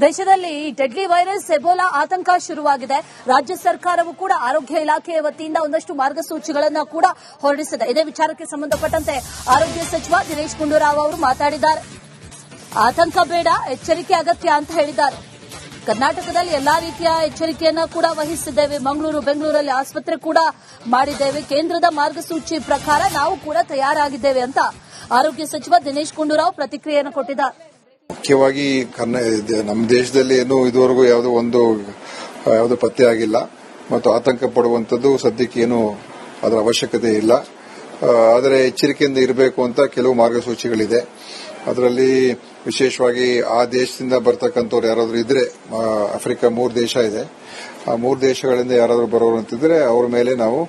ದೇಶದಲ್ಲಿ deadly virus Ebola ಆತಂಕ ಶುರುವಾಗಿದೆ. ರಾಜ್ಯ ಸರ್ಕಾರವು ಕೂಡ ಆರೋಗ್ಯ ಇಲಾಖೆಯ ವತಿಯಿಂದ ಒಂದಷ್ಟು ಮಾರ್ಗಸೂಚಿಗಳನ್ನು ಕೂಡ ಹೊರಡಿಸಿದೆ. ಇದೇ ವಿಚಾರಕ್ಕೆ ಸಂಬಂಧಪಟ್ಟಂತೆ ಆರೋಗ್ಯ ಸಚಿವ ದಿನೇಶ್ ಗುಂಡೂರಾವ್ ಅವರು ಮಾತಾಡಿದ್ದಾರೆ. ಆತಂಕ ಬೇಡ, ಎಚ್ಚರಿಕೆ ಅಗತ್ಯ ಅಂತ ಹೇಳಿದ್ದಾರೆ. ಕರ್ನಾಟಕದಲ್ಲಿ ಎಲ್ಲಾ ರೀತಿಯ ಎಚ್ಚರಿಕೆಯನ್ನ ಕೂಡ ವಹಿಸಿದ್ದೇವೆ. ಮಂಗಳೂರು, ಬೆಂಗಳೂರಲ್ಲಿ ಆಸ್ಪತ್ರೆ ಕೂಡ ಮಾಡಿದ್ದೇವೆ. ಕೇಂದ್ರದ ಮಾರ್ಗಸೂಚಿ ಪ್ರಕಾರ ನಾವು ಕೂಡ ತಯಾರಾಗಿದ್ದೇವೆ ಅಂತ ಆರೋಗ್ಯ ಸಚಿವ ದಿನೇಶ್ ಗುಂಡೂರಾವ್ ಪ್ರತಿಕ್ರಿಯೆಯನ್ನು ಕೊಟ್ಟಿದ್ದಾರೆ. ಮುಖ್ಯವಾಗಿ ನಮ್ಮ ದೇಶದಲ್ಲಿ ಏನು ಇದುವರೆಗೂ ಯಾವುದೋ ಪತ್ತೆ ಆಗಿಲ್ಲ ಮತ್ತು ಆತಂಕ ಪಡುವಂತದ್ದು ಸದ್ಯಕ್ಕೆ ಏನು ಅದರ ಅವಶ್ಯಕತೆ ಇಲ್ಲ. ಆದರೆ ಎಚ್ಚರಿಕೆಯಿಂದ ಇರಬೇಕು ಅಂತ ಕೆಲವು ಮಾರ್ಗಸೂಚಿಗಳಿದೆ. ಅದರಲ್ಲಿ ವಿಶೇಷವಾಗಿ ಆ ದೇಶದಿಂದ ಬರ್ತಕ್ಕಂಥವ್ರು ಯಾರಾದರೂ ಇದ್ರೆ, ಆಫ್ರಿಕಾ 3 ದೇಶ ಇದೆ, ಆ 3 ದೇಶಗಳಿಂದ ಯಾರಾದರೂ ಬರೋರು ಅಂತಿದ್ರೆ ಅವ್ರ ಮೇಲೆ ನಾವು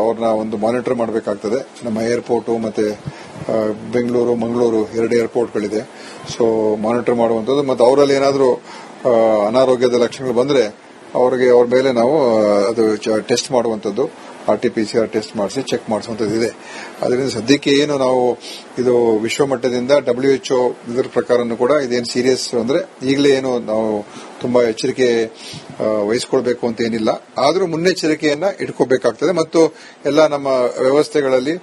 ಅವ್ರನ್ನ ಒಂದು ಮಾನಿಟರ್ ಮಾಡಬೇಕಾಗ್ತದೆ. ನಮ್ಮ ಏರ್ಪೋರ್ಟು ಮತ್ತೆ ಬೆಂಗಳೂರು, ಮಂಗಳೂರು 2 ಏರ್ಪೋರ್ಟ್ಗಳಿದೆ. ಸೊ ಮಾನಿಟರ್ ಮಾಡುವಂಥದ್ದು ಮತ್ತು ಅವರಲ್ಲಿ ಏನಾದರೂ ಅನಾರೋಗ್ಯದ ಲಕ್ಷಣಗಳು ಬಂದ್ರೆ ಅವ್ರ ಮೇಲೆ ನಾವು ಅದು ಟೆಸ್ಟ್ ಮಾಡುವಂಥದ್ದು, RT-PCR ಟೆಸ್ಟ್ ಮಾಡಿಸಿ ಚೆಕ್ ಮಾಡಿಸುವಂಥದ್ದು ಇದೆ. ಅದರಿಂದ ಸದ್ಯಕ್ಕೆ ಏನು ನಾವು ಇದು ವಿಶ್ವಮಟ್ಟದಿಂದ WHO ಇದರ ಪ್ರಕಾರನೂ ಕೂಡ ಇದೇನು ಸೀರಿಯಸ್ ಅಂದ್ರೆ ಈಗಲೇ ಏನು ನಾವು ತುಂಬಾ ಎಚ್ಚರಿಕೆ ವಹಿಸಿಕೊಳ್ಬೇಕು ಅಂತ ಏನಿಲ್ಲ. ಆದರೂ ಮುನ್ನೆಚ್ಚರಿಕೆಯನ್ನ ಇಟ್ಕೋಬೇಕಾಗ್ತದೆ ಮತ್ತು ಎಲ್ಲ ನಮ್ಮ ವ್ಯವಸ್ಥೆಗಳಲ್ಲಿ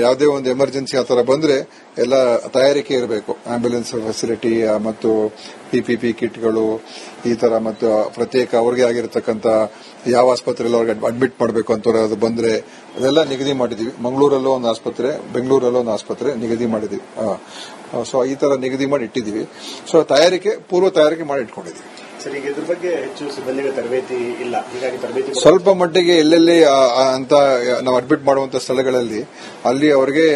ಯಾವುದೇ ಒಂದು ಎಮರ್ಜೆನ್ಸಿ ಆ ತರ ಬಂದ್ರೆ ಎಲ್ಲ ತಯಾರಿಕೆ ಇರಬೇಕು. ಆಂಬ್ಯುಲೆನ್ಸ್ ಫೆಸಿಲಿಟಿ ಮತ್ತು PPP ಕಿಟ್ಗಳು ಈ ತರ ಮತ್ತು ಪ್ರತ್ಯೇಕ ಅವ್ರಿಗೆ ಆಗಿರತಕ್ಕಂತ ಯಾವ ಆಸ್ಪತ್ರೆಯಲ್ಲಿ ಅವ್ರಿಗೆ ಅಡ್ಮಿಟ್ ಮಾಡಬೇಕು ಅಂತ ಅದು ಬಂದ್ರೆ ಅದೆಲ್ಲ ನಿಗದಿ ಮಾಡಿದೀವಿ. ಮಂಗಳೂರಲ್ಲೂ ಒಂದು ಆಸ್ಪತ್ರೆ, ಬೆಂಗಳೂರಲ್ಲೂ ಒಂದು ಆಸ್ಪತ್ರೆ ನಿಗದಿ ಮಾಡಿದೀವಿ. ಸೊ ಈ ತರ ನಿಗದಿ ಮಾಡಿ ಇಟ್ಟಿದ್ದೀವಿ. ಸೊ ಪೂರ್ವ ತಯಾರಿಕೆ ಮಾಡಿ ಇಟ್ಕೊಂಡಿದ್ದೀವಿ. ಇದ್ರ ಬಗ್ಗೆ ಹೆಚ್ಚು ಸಿಬ್ಬಂದಿಗಳ ತರಬೇತಿ ಇಲ್ಲ, ಹೀಗಾಗಿ ತರಬೇತಿ ಸ್ವಲ್ಪ ಮಟ್ಟಿಗೆ ಎಲ್ಲೆಲ್ಲಿ ಅಂತ ನಾವು ಅಡ್ಮಿಟ್ ಮಾಡುವಂತ ಸ್ಥಳಗಳಲ್ಲಿ ಅಲ್ಲಿ ಅವರಿಗೆ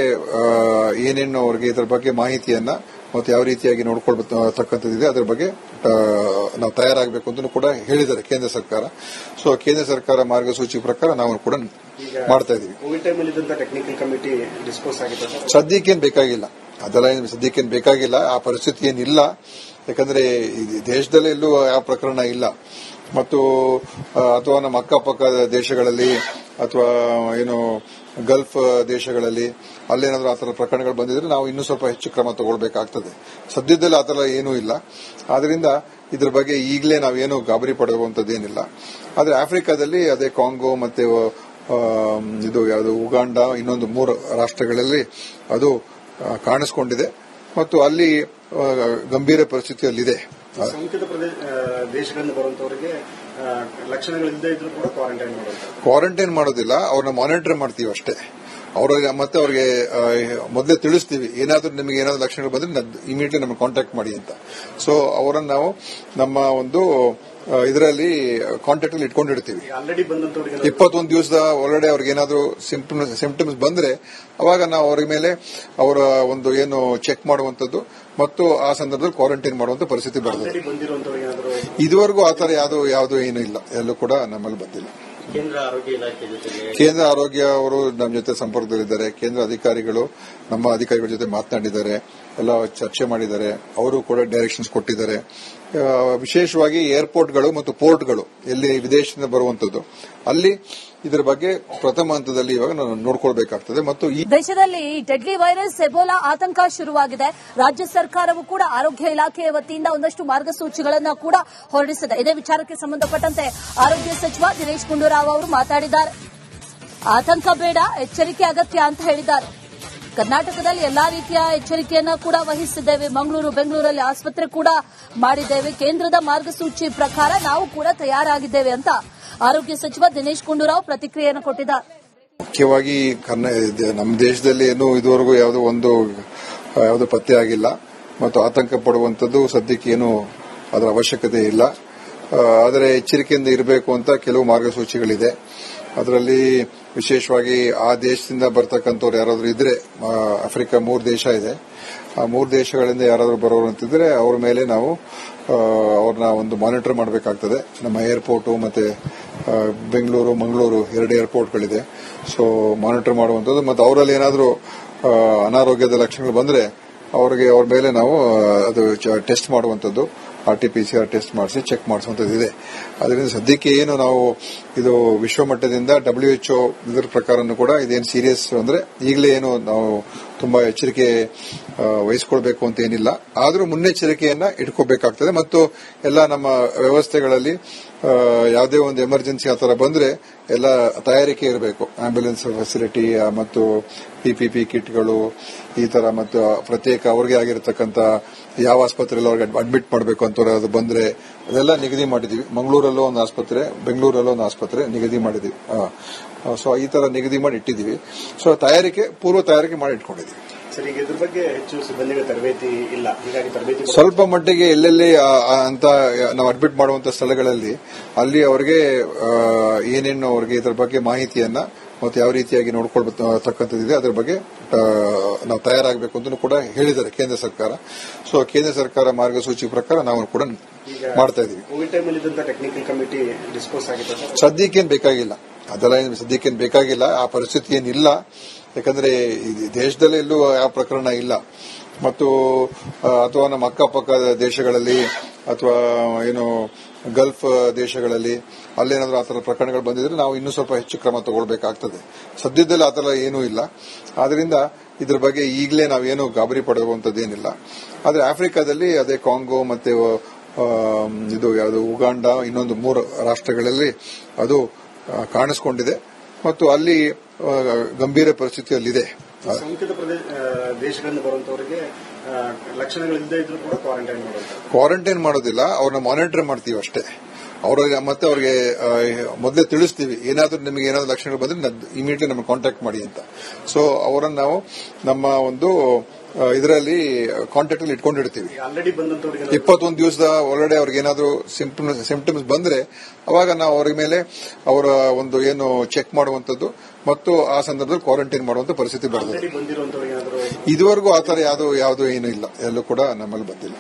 ಏನೇನು ಅವ್ರಿಗೆ ಇದ್ರ ಬಗ್ಗೆ ಮಾಹಿತಿಯನ್ನ ಮತ್ತು ಯಾವ ರೀತಿಯಾಗಿ ನೋಡ್ಕೊಳ್ತಕ್ಕಂಥದ್ದಿದೆ ಅದರ ಬಗ್ಗೆ ನಾವು ತಯಾರಾಗಬೇಕು ಅಂತ ಕೂಡ ಹೇಳಿದ್ದಾರೆ ಕೇಂದ್ರ ಸರ್ಕಾರ. ಸೊ ಕೇಂದ್ರ ಸರ್ಕಾರ ಮಾರ್ಗಸೂಚಿ ಪ್ರಕಾರ ನಾವು ಕೂಡ ಮಾಡ್ತಾ ಇದೀವಿ. ಕೋವಿಡ್ ಟೈಮಲ್ಲಿ ಟೆಕ್ನಿಕಲ್ ಕಮಿಟಿ ಡಿಸ್ಪೋಸ್ ಆಗಿದೆ, ಸದ್ಯಕ್ಕೇನು ಬೇಕಾಗಿಲ್ಲ, ಅದೆಲ್ಲ ಸದ್ಯಕ್ಕೇನು ಬೇಕಾಗಿಲ್ಲ. ಆ ಪರಿಸ್ಥಿತಿ ಏನಿಲ್ಲ, ಯಾಕಂದ್ರೆ ದೇಶದಲ್ಲಿ ಎಲ್ಲೂ ಯಾವ ಪ್ರಕರಣ ಇಲ್ಲ. ಮತ್ತು ಅಥವಾ ನಮ್ಮ ಅಕ್ಕಪಕ್ಕ ದೇಶಗಳಲ್ಲಿ ಅಥವಾ ಏನು ಗಲ್ಫ್ ದೇಶಗಳಲ್ಲಿ ಅಲ್ಲೇನಾದ್ರೂ ಆ ತರ ಪ್ರಕರಣಗಳು ಬಂದಿದ್ರೆ ನಾವು ಇನ್ನೂ ಸ್ವಲ್ಪ ಹೆಚ್ಚು ಕ್ರಮ ತಗೊಳ್ಬೇಕಾಗ್ತದೆ. ಸದ್ಯದಲ್ಲಿ ಆ ತರ ಏನೂ ಇಲ್ಲ. ಆದ್ರಿಂದ ಇದ್ರ ಬಗ್ಗೆ ಈಗಲೇ ನಾವೇನು ಗಾಬರಿ ಪಡುವಂತದ್ದೇನಿಲ್ಲ. ಆದ್ರೆ ಆಫ್ರಿಕಾದಲ್ಲಿ ಅದೇ ಕಾಂಗೋ ಮತ್ತೆ ಇದು ಯಾವುದು ಉಗಾಂಡ ಇನ್ನೊಂದು 3 ರಾಷ್ಟ್ರಗಳಲ್ಲಿ ಅದು ಕಾಣಿಸಿಕೊಂಡಿದೆ ಮತ್ತು ಅಲ್ಲಿ ಗಂಭೀರ ಪರಿಸ್ಥಿತಿಯಲ್ಲಿದೆ. ಸೋಂಕಿತ ದೇಶಗಳಿಂದ ಬರುವಂತವರಿಗೆ ಲಕ್ಷಣಗಳಿಲ್ಲದೆ ಇದ್ರೂ ಕೂಡ ಕ್ವಾರಂಟೈನ್ ಮಾಡೋದಿಲ್ಲ, ಅವ್ರನ್ನ ಮಾನಿಟರ್ ಮಾಡ್ತೀವಿ ಅಷ್ಟೇ. ಮತ್ತೆ ಅವ್ರಿಗೆ ಮೊದಲೇ ತಿಳಿಸ್ತೀವಿ, ಏನಾದ್ರೂ ನಿಮಗೆ ಏನಾದ್ರು ಲಕ್ಷಣಗಳು ಬಂದ್ರೆ ಇಮಿಡಿಯೇಟ್ಲಿ ನಮಗೆ ಕಾಂಟ್ಯಾಕ್ಟ್ ಮಾಡಿ ಅಂತ. ಸೊ ಅವರನ್ನು ನಾವು ನಮ್ಮ ಒಂದು ಇದರಲ್ಲಿ ಕಾಂಟ್ಯಾಕ್ಟ್ ಅಲ್ಲಿ ಇಟ್ಕೊಂಡಿರ್ತೀವಿ. 21 ದಿವಸದ ಒಳಗಡೆ ಅವ್ರಿಗೆ ಏನಾದ್ರು ಸಿಂಪ್ಟಮ್ಸ್ ಬಂದ್ರೆ ಅವಾಗ ನಾವು ಅವ್ರ ಮೇಲೆ ಅವರ ಒಂದು ಏನು ಚೆಕ್ ಮಾಡುವಂತದ್ದು ಮತ್ತು ಆ ಸಂದರ್ಭದಲ್ಲಿ ಕ್ವಾರಂಟೈನ್ ಮಾಡುವಂತ ಪರಿಸ್ಥಿತಿ ಬರ್ತದೆ. ಇದುವರೆಗೂ ಆತರ ಯಾವುದು ಏನು ಇಲ್ಲ, ಎಲ್ಲೂ ಕೂಡ ನಮ್ಮಲ್ಲಿ ಬಂದಿಲ್ಲ. ಕೇಂದ್ರ ಆರೋಗ್ಯ ಅವರು ನಮ್ಮ ಜೊತೆ ಸಂಪರ್ಕದಲ್ಲಿದ್ದಾರೆ. ಕೇಂದ್ರ ಅಧಿಕಾರಿಗಳು ನಮ್ಮ ಅಧಿಕಾರಿಗಳ ಜೊತೆ ಮಾತನಾಡಿದ್ದಾರೆ, ಎಲ್ಲ ಚರ್ಚೆ ಮಾಡಿದ್ದಾರೆ. ಅವರು ಕೂಡ ಡೈರೆಕ್ಷನ್ಸ್ ಕೊಟ್ಟಿದ್ದಾರೆ. ವಿಶೇಷವಾಗಿ ಏರ್ಪೋರ್ಟ್ಗಳು ಮತ್ತು ಪೋರ್ಟ್ಗಳು ಎಲ್ಲಿ ವಿದೇಶದಿಂದ ಬರುವಂತದ್ದು ಅಲ್ಲಿ ಇದರ ಬಗ್ಗೆ ಪ್ರಥಮ ಹಂತದಲ್ಲಿ ಇವಾಗ ನಾವು ನೋಡ್ಕೊಳ್ಬೇಕಾಗ್ತದೆ. ಮತ್ತು ಈ ದೇಶದಲ್ಲಿ ಡೆಡ್ಲಿ ವೈರಸ್ ಎಬೋಲಾ ಆತಂಕ ಶುರುವಾಗಿದೆ. ರಾಜ್ಯ ಸರ್ಕಾರವು ಕೂಡ ಆರೋಗ್ಯ ಇಲಾಖೆಯ ವತಿಯಿಂದ ಒಂದಷ್ಟು ಮಾರ್ಗಸೂಚಿಗಳನ್ನು ಕೂಡ ಹೊರಡಿಸಿದೆ. ಇದೇ ವಿಚಾರಕ್ಕೆ ಸಂಬಂಧಪಟ್ಟಂತೆ ಆರೋಗ್ಯ ಸಚಿವ ದಿನೇಶ್ ಗುಂಡೂರಾವ್ ಅವರು ಮಾತಾಡಿದ್ದಾರೆ. ಆತಂಕ ಬೇಡ, ಎಚ್ಚರಿಕೆ ಅಗತ್ಯ ಅಂತ ಹೇಳಿದ್ದಾರೆ. ಕರ್ನಾಟಕದಲ್ಲಿ ಎಲ್ಲಾ ರೀತಿಯ ಎಚ್ಚರಿಕೆಯನ್ನ ಕೂಡ ವಹಿಸಿದ್ದೇವೆ. ಮಂಗಳೂರು, ಬೆಂಗಳೂರಲ್ಲಿ ಆಸ್ಪತ್ರೆ ಕೂಡ ಮಾಡಿದ್ದೇವೆ. ಕೇಂದ್ರದ ಮಾರ್ಗಸೂಚಿ ಪ್ರಕಾರ ನಾವು ಕೂಡ ತಯಾರಾಗಿದ್ದೇವೆ ಅಂತ ಆರೋಗ್ಯ ಸಚಿವ ದಿನೇಶ್ ಗುಂಡೂರಾವ್ ಪ್ರತಿಕ್ರಿಯೆಯನ್ನು ಕೊಟ್ಟಿದ್ದಾರೆ. ಮುಖ್ಯವಾಗಿ ನಮ್ಮ ದೇಶದಲ್ಲಿ ಏನು ಇದುವರೆಗೂ ಯಾವುದೋ ಪತ್ತೆ ಆಗಿಲ್ಲ ಮತ್ತು ಆತಂಕ ಪಡುವಂತದ್ದು ಸದ್ಯಕ್ಕೆ ಏನು ಅದರ ಅವಶ್ಯಕತೆ ಇಲ್ಲ. ಆದರೆ ಎಚ್ಚರಿಕೆಯಿಂದ ಇರಬೇಕು ಅಂತ ಕೆಲವು ಮಾರ್ಗಸೂಚಿಗಳಿದೆ. ಅದರಲ್ಲಿ ವಿಶೇಷವಾಗಿ ಆ ದೇಶದಿಂದ ಬರ್ತಕ್ಕಂಥವ್ರು ಯಾರಾದರೂ ಇದ್ರೆ, ಆಫ್ರಿಕಾ 3 ದೇಶ ಇದೆ, ಆ 3 ದೇಶಗಳಿಂದ ಯಾರಾದರೂ ಬರೋರು ಅಂತಿದ್ರೆ ಅವ್ರ ಮೇಲೆ ನಾವು ಅವ್ರನ್ನ ಒಂದು ಮಾನಿಟರ್ ಮಾಡಬೇಕಾಗ್ತದೆ. ನಮ್ಮ ಏರ್ಪೋರ್ಟು ಮತ್ತೆ ಬೆಂಗಳೂರು, ಮಂಗಳೂರು 2 ಏರ್ಪೋರ್ಟ್ಗಳಿದೆ. ಸೊ ಮಾನಿಟರ್ ಮಾಡುವಂಥದ್ದು ಮತ್ತು ಅವರಲ್ಲಿ ಏನಾದರೂ ಅನಾರೋಗ್ಯದ ಲಕ್ಷಣಗಳು ಬಂದ್ರೆ ಅವ್ರ ಮೇಲೆ ನಾವು ಅದು ಟೆಸ್ಟ್ ಮಾಡುವಂಥದ್ದು, RT-PCR ಟೆಸ್ಟ್ ಮಾಡಿಸಿ ಚೆಕ್ ಮಾಡಿಸುವಂಥದ್ದು ಇದೆ. ಅದರಿಂದ ಸದ್ಯಕ್ಕೆ ಏನು ನಾವು ಇದು ವಿಶ್ವಮಟ್ಟದಿಂದ WHO ಇದರ ಪ್ರಕಾರನೂ ಕೂಡ ಇದೇನು ಸೀರಿಯಸ್ ಅಂದ್ರೆ ಈಗಲೇ ಏನು ನಾವು ತುಂಬಾ ಎಚ್ಚರಿಕೆ ವಹಿಸಿಕೊಳ್ಬೇಕು ಅಂತ ಏನಿಲ್ಲ. ಆದರೂ ಮುನ್ನೆಚ್ಚರಿಕೆಯನ್ನ ಇಟ್ಕೋಬೇಕಾಗ್ತದೆ ಮತ್ತು ಎಲ್ಲ ನಮ್ಮ ವ್ಯವಸ್ಥೆಗಳಲ್ಲಿ ಯಾವುದೇ ಒಂದು ಎಮರ್ಜೆನ್ಸಿ ಆ ತರ ಬಂದ್ರೆ ಎಲ್ಲ ತಯಾರಿಕೆ ಇರಬೇಕು. ಆಂಬ್ಯುಲೆನ್ಸ್ ಫೆಸಿಲಿಟಿ ಮತ್ತು ಪಿಪಿಪಿ ಕಿಟ್ಗಳು ಈ ತರ ಮತ್ತು ಪ್ರತ್ಯೇಕ ಅವ್ರಿಗೆ ಆಗಿರತಕ್ಕಂತ ಯಾವ ಆಸ್ಪತ್ರೆಯಲ್ಲಿ ಅವ್ರಿಗೆ ಅಡ್ಮಿಟ್ ಮಾಡಬೇಕು ಅಂತ ಅದು ಬಂದ್ರೆ ಅದೆಲ್ಲ ನಿಗದಿ ಮಾಡಿದೀವಿ. ಮಂಗಳೂರಲ್ಲೂ ಒಂದು ಆಸ್ಪತ್ರೆ, ಬೆಂಗಳೂರಲ್ಲೂ ಒಂದು ಆಸ್ಪತ್ರೆ ನಿಗದಿ ಮಾಡಿದೀವಿ. ಸೊ ಈ ತರ ನಿಗದಿ ಮಾಡಿ ಇಟ್ಟಿದ್ದೀವಿ. ಸೊ ಪೂರ್ವ ತಯಾರಿಕೆ ಮಾಡಿ ಇಟ್ಕೊಂಡಿದ್ದೀವಿ. ಸರ್, ಈಗ ಇದ್ರ ಬಗ್ಗೆ ಹೆಚ್ಚು ಸಿಬ್ಬಂದಿಗೆ ತರಬೇತಿ ಇಲ್ಲ, ಹೀಗಾಗಿ ತರಬೇತಿ ಸ್ವಲ್ಪ ಮಟ್ಟಿಗೆ ಎಲ್ಲೆಲ್ಲಿ ಅಂತ ನಾವು ಅಡ್ಮಿಟ್ ಮಾಡುವಂತ ಸ್ಥಳಗಳಲ್ಲಿ ಅಲ್ಲಿ ಅವರಿಗೆ ಏನೇನು ಅವ್ರಿಗೆ ಇದರ ಬಗ್ಗೆ ಮಾಹಿತಿಯನ್ನ ಮತ್ತು ಯಾವ ರೀತಿಯಾಗಿ ನೋಡ್ಕೊಳ್ತಕ್ಕಂಥದ್ದಿದೆ ಅದರ ಬಗ್ಗೆ ನಾವು ತಯಾರಾಗಬೇಕು ಅಂತ ಕೂಡ ಹೇಳಿದ್ದಾರೆ ಕೇಂದ್ರ ಸರ್ಕಾರ. ಸೊ ಕೇಂದ್ರ ಸರ್ಕಾರ ಮಾರ್ಗಸೂಚಿ ಪ್ರಕಾರ ನಾವು ಕೂಡ ಮಾಡ್ತಾ ಇದೀವಿ. ಕೋವಿಡ್ ಟೈಮಲ್ಲಿ ಇದ್ದಂತ ಟೆಕ್ನಿಕಲ್ ಕಮಿಟಿ ಡಿಸ್ಪೋಸ್ ಆಗಿದೆ ಸರ್? ಸದ್ಯಕ್ಕೇನು ಬೇಕಾಗಿಲ್ಲ, ಅದೆಲ್ಲ ಸದ್ಯಕ್ಕೇನು ಬೇಕಾಗಿಲ್ಲ. ಆ ಪರಿಸ್ಥಿತಿ ಏನಿಲ್ಲ. ಯಾಕಂದ್ರೆ ದೇಶದಲ್ಲೇ ಎಲ್ಲೂ ಯಾವ ಪ್ರಕರಣ ಇಲ್ಲ. ಮತ್ತು ಅಥವಾ ನಮ್ಮ ಅಕ್ಕಪಕ್ಕ ದೇಶಗಳಲ್ಲಿ ಅಥವಾ ಏನು ಗಲ್ಫ್ ದೇಶಗಳಲ್ಲಿ ಅಲ್ಲೇನಾದ್ರೂ ಆ ಥರ ಪ್ರಕರಣಗಳು ಬಂದಿದ್ರೆ ನಾವು ಇನ್ನೂ ಸ್ವಲ್ಪ ಹೆಚ್ಚು ಕ್ರಮ ತಗೊಳ್ಬೇಕಾಗ್ತದೆ. ಸದ್ಯದಲ್ಲಿ ಆ ಥರ ಏನೂ ಇಲ್ಲ. ಆದ್ರಿಂದ ಇದ್ರ ಬಗ್ಗೆ ಈಗಲೇ ನಾವೇನು ಗಾಬರಿ ಪಡುವಂತದ್ದೇನಿಲ್ಲ. ಆದ್ರೆ ಆಫ್ರಿಕಾದಲ್ಲಿ ಅದೇ ಕಾಂಗೋ ಮತ್ತೆ ಇದು ಯಾವುದು ಉಗಾಂಡ ಇನ್ನೊಂದು 3 ರಾಷ್ಟ್ರಗಳಲ್ಲಿ ಅದು ಕಾಣಿಸಿಕೊಂಡಿದೆ ಮತ್ತು ಅಲ್ಲಿ ಗಂಭೀರ ಪರಿಸ್ಥಿತಿಯಲ್ಲಿದೆ. ಸೋಂಕಿತ ದೇಶಗಳಿಂದ ಬರುವಂತವರಿಗೆ ಲಕ್ಷಣಗಳಿಲ್ಲದೆ ಇದ್ರೂ ಕೂಡ ಕ್ವಾರಂಟೈನ್ ಮಾಡೋದಿಲ್ಲ, ಅವ್ರನ್ನ ಮಾನಿಟರ್ ಮಾಡ್ತೀವಿ ಅಷ್ಟೇ. ಮತ್ತೆ ಅವ್ರಿಗೆ ಮೊದಲೇ ತಿಳಿಸ್ತೀವಿ, ಏನಾದ್ರೂ ನಿಮಗೆ ಏನಾದ್ರು ಲಕ್ಷಣಗಳು ಬಂದ್ರೆ ಇಮಿಡಿಯೇಟ್ಲಿ ನಮಗೆ ಕಾಂಟ್ಯಾಕ್ಟ್ ಮಾಡಿ ಅಂತ. ಸೊ ಅವರನ್ನು ನಾವು ನಮ್ಮ ಒಂದು ಇದರಲ್ಲಿ ಕಾಂಟ್ಯಾಕ್ಟ್ ಅಲ್ಲಿ ಇಟ್ಕೊಂಡಿರ್ತೀವಿ. 21 ದಿವಸದ ಒಳಗಡೆ ಅವ್ರಿಗೆ ಏನಾದ್ರು ಸಿಂಪ್ಟಮ್ಸ್ ಬಂದ್ರೆ ಅವಾಗ ನಾವು ಅವ್ರ ಮೇಲೆ ಅವರ ಒಂದು ಏನು ಚೆಕ್ ಮಾಡುವಂತದ್ದು ಮತ್ತು ಆ ಸಂದರ್ಭದಲ್ಲಿ ಕ್ವಾರಂಟೈನ್ ಮಾಡುವಂತ ಪರಿಸ್ಥಿತಿ ಬರ್ತದೆ. ಇದುವರೆಗೂ ಆತರ ಯಾವುದು ಏನೂ ಇಲ್ಲ, ಎಲ್ಲೂ ಕೂಡ ನಮ್ಮಲ್ಲಿ ಬಂದಿಲ್ಲ.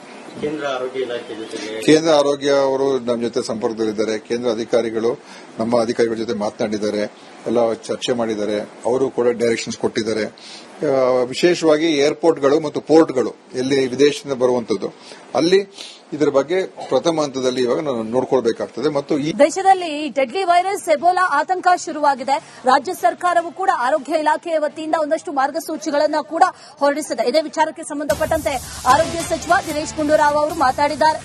ಕೇಂದ್ರ ಆರೋಗ್ಯ ಅವರು ನಮ್ಮ ಜೊತೆ ಸಂಪರ್ಕದಲ್ಲಿದ್ದಾರೆ. ಕೇಂದ್ರ ಅಧಿಕಾರಿಗಳು ನಮ್ಮ ಅಧಿಕಾರಿಗಳ ಜೊತೆ ಮಾತನಾಡಿದ್ದಾರೆ, ಎಲ್ಲ ಚರ್ಚೆ ಮಾಡಿದ್ದಾರೆ. ಅವರು ಕೂಡ ಡೈರೆಕ್ಷನ್ಸ್ ಕೊಟ್ಟಿದ್ದಾರೆ. ವಿಶೇಷವಾಗಿ ಏರ್ಪೋರ್ಟ್ಗಳು ಮತ್ತು ಪೋರ್ಟ್ಗಳು ಎಲ್ಲಿ ವಿದೇಶದಿಂದ ಬರುವಂತದ್ದು ಅಲ್ಲಿ ಇದರ ಬಗ್ಗೆ ಪ್ರಥಮ ಹಂತದಲ್ಲಿ ಇವಾಗ ನಾವು ನೋಡ್ಕೊಳ್ಬೇಕಾಗ್ತದೆ. ಮತ್ತು ದೇಶದಲ್ಲಿ ಡೆಡ್ಲಿ ವೈರಸ್ ಎಬೋಲಾ ಆತಂಕ ಶುರುವಾಗಿದೆ. ರಾಜ್ಯ ಸರ್ಕಾರವು ಕೂಡ ಆರೋಗ್ಯ ಇಲಾಖೆಯ ವತಿಯಿಂದ ಒಂದಷ್ಟು ಮಾರ್ಗಸೂಚಿಗಳನ್ನು ಕೂಡ ಹೊರಡಿಸಿದೆ. ಇದೇ ವಿಚಾರಕ್ಕೆ ಸಂಬಂಧಪಟ್ಟಂತೆ ಆರೋಗ್ಯ ಸಚಿವ ದಿನೇಶ್ ಗುಂಡೂರಾವ್ ಅವರು ಮಾತಾಡಿದ್ದಾರೆ.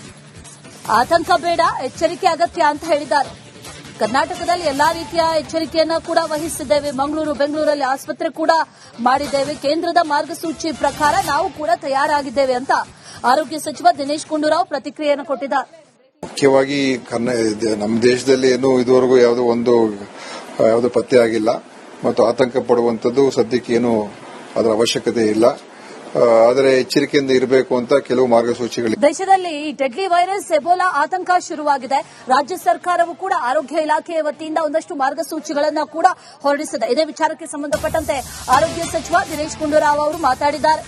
ಆತಂಕ ಬೇಡ, ಎಚ್ಚರಿಕೆ ಅಗತ್ಯ ಅಂತ ಹೇಳಿದ್ದಾರೆ. ಕರ್ನಾಟಕದಲ್ಲಿ ಎಲ್ಲಾ ರೀತಿಯ ಎಚ್ಚರಿಕೆಯನ್ನ ಕೂಡ ವಹಿಸಿದ್ದೇವೆ. ಮಂಗಳೂರು, ಬೆಂಗಳೂರಲ್ಲಿ ಆಸ್ಪತ್ರೆ ಕೂಡ ಮಾಡಿದ್ದೇವೆ. ಕೇಂದ್ರದ ಮಾರ್ಗಸೂಚಿ ಪ್ರಕಾರ ನಾವು ಕೂಡ ತಯಾರಾಗಿದ್ದೇವೆ ಅಂತ ಆರೋಗ್ಯ ಸಚಿವ ದಿನೇಶ್ ಗುಂಡೂರಾವ್ ಪ್ರತಿಕ್ರಿಯೆಯನ್ನು ಕೊಟ್ಟಿದ್ದಾರೆ. ಮುಖ್ಯವಾಗಿ ನಮ್ಮ ದೇಶದಲ್ಲಿ ಏನು ಇದುವರೆಗೂ ಯಾವುದೋ ಪತ್ತೆ ಆಗಿಲ್ಲ ಮತ್ತು ಆತಂಕ ಪಡುವಂತದ್ದು ಸದ್ಯಕ್ಕೆ ಏನು ಅದರ ಅವಶ್ಯಕತೆ ಇಲ್ಲ. ಆದರೆ ಎಚ್ಚರಿಕೆಯಿಂದ ಇರಬೇಕು ಅಂತ ಕೆಲವು ಮಾರ್ಗಸೂಚಿಗಳು. ದೇಶದಲ್ಲಿ ಡೆಡ್ಲಿ ವೈರಸ್ ಎಬೋಲಾ ಆತಂಕ ಶುರುವಾಗಿದೆ. ರಾಜ್ಯ ಸರ್ಕಾರವು ಕೂಡ ಆರೋಗ್ಯ ಇಲಾಖೆಯ ವತಿಯಿಂದ ಒಂದಷ್ಟು ಮಾರ್ಗಸೂಚಿಗಳನ್ನು ಕೂಡ ಹೊರಡಿಸಿದೆ. ಇದೇ ವಿಚಾರಕ್ಕೆ ಸಂಬಂಧಪಟ್ಟಂತೆ ಆರೋಗ್ಯ ಸಚಿವ ದಿನೇಶ್ ಗುಂಡೂರಾವ್ ಅವರು ಮಾತಾಡಿದ್ದಾರೆ.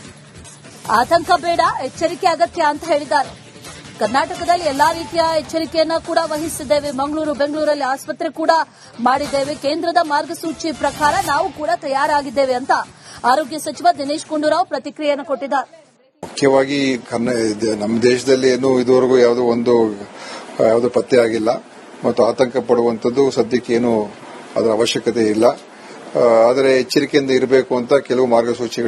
ಆತಂಕ ಬೇಡ, ಎಚ್ಚರಿಕೆ ಅಗತ್ಯ ಅಂತ ಹೇಳಿದ್ದಾರೆ. ಕರ್ನಾಟಕದಲ್ಲಿ ಎಲ್ಲಾ ರೀತಿಯ ಎಚ್ಚರಿಕೆಯನ್ನ ಕೂಡ ವಹಿಸಿದ್ದೇವೆ. ಮಂಗಳೂರು, ಬೆಂಗಳೂರಲ್ಲಿ ಆಸ್ಪತ್ರೆ ಕೂಡ ಮಾಡಿದ್ದೇವೆ. ಕೇಂದ್ರದ ಮಾರ್ಗಸೂಚಿ ಪ್ರಕಾರ ನಾವು ಕೂಡ ತಯಾರಾಗಿದ್ದೇವೆ ಅಂತ ಆರೋಗ್ಯ ಸಚಿವ ದಿನೇಶ್ ಗುಂಡೂರಾವ್ ಪ್ರತಿಕ್ರಿಯೆಯನ್ನು ಕೊಟ್ಟಿದ್ದಾರೆ. ಮುಖ್ಯವಾಗಿ ನಮ್ಮ ದೇಶದಲ್ಲಿ ಏನು ಇದುವರೆಗೂ ಯಾವುದೋ ಪತ್ತೆ ಆಗಿಲ್ಲ ಮತ್ತು ಆತಂಕ ಪಡುವಂತದ್ದು ಸದ್ಯಕ್ಕೆ ಏನು ಅದರ ಅವಶ್ಯಕತೆ ಇಲ್ಲ. ಆದರೆ ಎಚ್ಚರಿಕೆಯಿಂದ ಇರಬೇಕು ಅಂತ ಕೆಲವು ಮಾರ್ಗಸೂಚಿಗಳು.